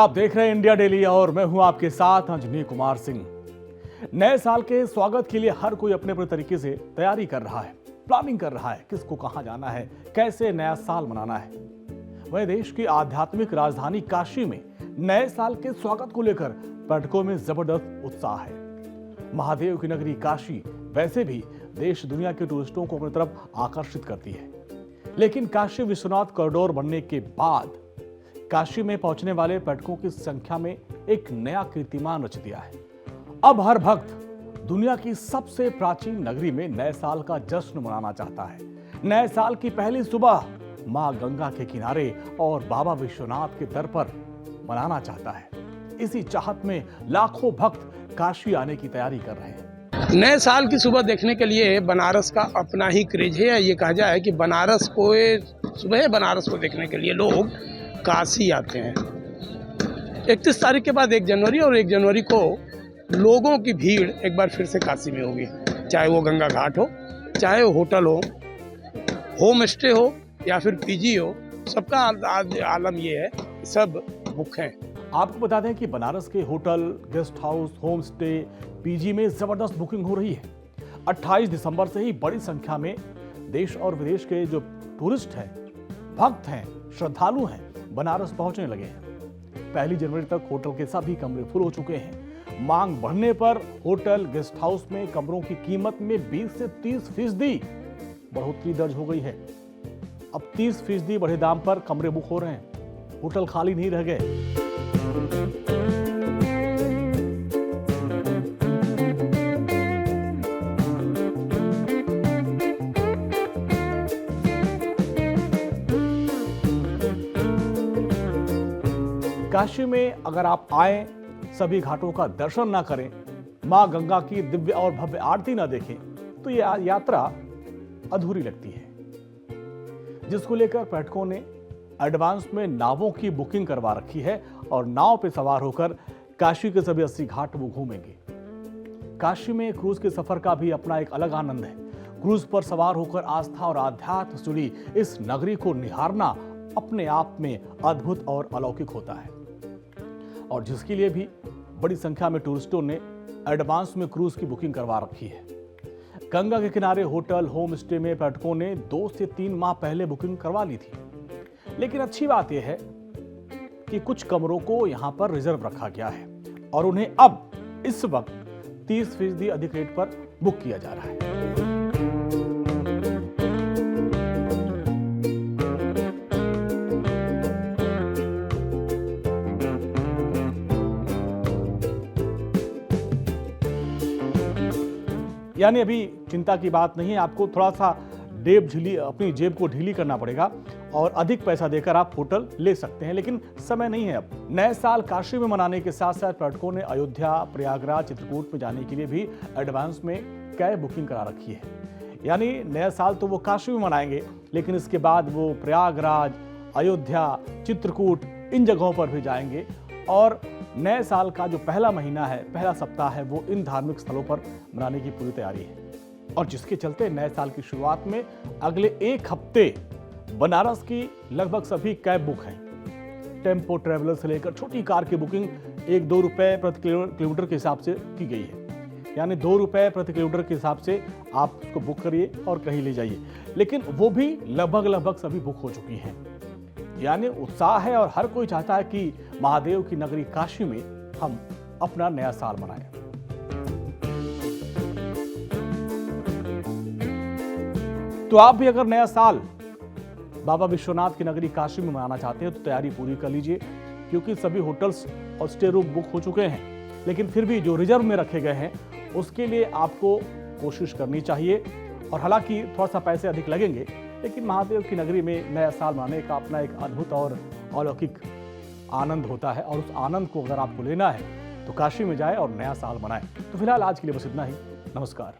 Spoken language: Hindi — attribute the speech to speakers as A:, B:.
A: आप देख रहे हैं इंडिया डेली और मैं हूं आपके साथ अंजनी कुमार सिंह। नए साल के स्वागत के लिए हर कोई अपने अपने तरीके से तैयारी कर रहा है, प्लानिंग कर रहा है, किसको कहां जाना है, कैसे नया साल मनाना है। वह देश की आध्यात्मिक राजधानी काशी में नए साल के स्वागत को लेकर पर्यटकों में जबरदस्त उत्साह है। महादेव की नगरी काशी वैसे भी देश दुनिया के टूरिस्टों को अपनी तरफ आकर्षित करती है, लेकिन काशी विश्वनाथ कॉरिडोर बनने के बाद काशी में पहुंचने वाले पर्यटकों की संख्या में एक नया कीर्तिमान रच दिया है। अब हर भक्त दुनिया की सबसे प्राचीन नगरी में नए साल का जश्न मनाना चाहता है। नए साल की पहली सुबह मां गंगा के किनारे और बाबा विश्वनाथ के दर पर मनाना चाहता है। इसी चाहत में लाखों भक्त काशी आने की तैयारी कर रहे हैं।
B: नए साल की सुबह देखने के लिए बनारस का अपना ही क्रेज है। ये कहा जाए कि बनारस को देखने के लिए लोग काशी आते हैं। 31 तारीख के बाद 1 जनवरी और 1 जनवरी को लोगों की भीड़ एक बार फिर से काशी में होगी। चाहे वो गंगा घाट हो, चाहे वो होटल हो, होम स्टे हो या फिर पीजी हो, सबका आलम ये है, सब बुक हैं।
A: आपको बता दें कि बनारस के hotel, guest house, home stay, PG में जबरदस्त बुकिंग हो रही है। 28 दिसंबर से ही बड़ी संख्या में देश और विदेश के जो टूरिस्ट हैं, भक्त हैं, श्रद्धालु हैं, बनारस पहुंचने लगे हैं। 1 जनवरी तक होटल के सभी कमरे फुल हो चुके हैं। मांग बढ़ने पर होटल, गेस्ट हाउस में कमरों की कीमत में 20 से 30% बढ़ोतरी दर्ज हो गई है। अब 30% बढ़े दाम पर कमरे बुक हो रहे हैं, होटल खाली नहीं रह गए। काशी में अगर आप आए, सभी घाटों का दर्शन ना करें, मां गंगा की दिव्य और भव्य आरती ना देखें, तो यह यात्रा अधूरी लगती है। जिसको लेकर पर्यटकों ने एडवांस में नावों की बुकिंग करवा रखी है और नाव पर सवार होकर काशी के सभी 80 घाट वो घूमेंगे। काशी में क्रूज के सफर का भी अपना एक अलग आनंद है। क्रूज पर सवार होकर आस्था और आध्यात्म से जुड़ी इस नगरी को निहारना अपने आप में अद्भुत और अलौकिक होता है, और जिसके लिए भी बड़ी संख्या में टूरिस्टों ने एडवांस में क्रूज की बुकिंग करवा रखी है। गंगा के किनारे होटल, होम स्टे में पर्यटकों ने 2 से 3 माह पहले बुकिंग करवा ली थी। लेकिन अच्छी बात यह है कि कुछ कमरों को यहां पर रिजर्व रखा गया है और उन्हें अब इस वक्त 30% अधिक रेट पर बुक किया जा रहा है। यानी अभी चिंता की बात नहीं है, आपको थोड़ा सा अपनी जेब को ढीली करना पड़ेगा और अधिक पैसा देकर आप होटल ले सकते हैं, लेकिन समय नहीं है अब। नए साल काशी में मनाने के साथ साथ पर्यटकों ने अयोध्या, प्रयागराज, चित्रकूट में जाने के लिए भी एडवांस में कैब बुकिंग करा रखी है। यानी नया साल तो वो काशी में मनाएंगे, लेकिन इसके बाद वो प्रयागराज, अयोध्या, चित्रकूट इन जगहों पर भी जाएंगे और नए साल का जो पहला महीना है, पहला सप्ताह है, वो इन धार्मिक स्थलों पर मनाने की पूरी तैयारी है। और जिसके चलते नए साल की शुरुआत में अगले 1 हफ्ते बनारस की लगभग सभी कैब बुक हैं। टेम्पो ट्रैवलर से लेकर छोटी कार की बुकिंग 1-2 रुपए प्रति किलोमीटर के हिसाब से की गई है। यानी 2 रुपए प्रति किलोमीटर के हिसाब से आप उसको बुक करिए और कहीं ले जाइए, लेकिन वो भी लगभग सभी बुक हो चुकी हैं। यानी उत्साह है और हर कोई चाहता है कि महादेव की नगरी काशी में हम अपना नया साल मनाएं। तो आप भी अगर नया साल बाबा विश्वनाथ की नगरी काशी में मनाना चाहते हैं तो तैयारी पूरी कर लीजिए, क्योंकि सभी होटल्स और स्टे रूम बुक हो चुके हैं। लेकिन फिर भी जो रिजर्व में रखे गए हैं उसके लिए आपको कोशिश करनी चाहिए। और हालांकि थोड़ा सा पैसे अधिक लगेंगे, लेकिन महादेव की नगरी में नया साल मनाने का अपना एक अद्भुत और अलौकिक आनंद होता है, और उस आनंद को अगर आपको लेना है तो काशी में जाए और नया साल मनाएं। तो फिलहाल आज के लिए बस इतना ही। नमस्कार।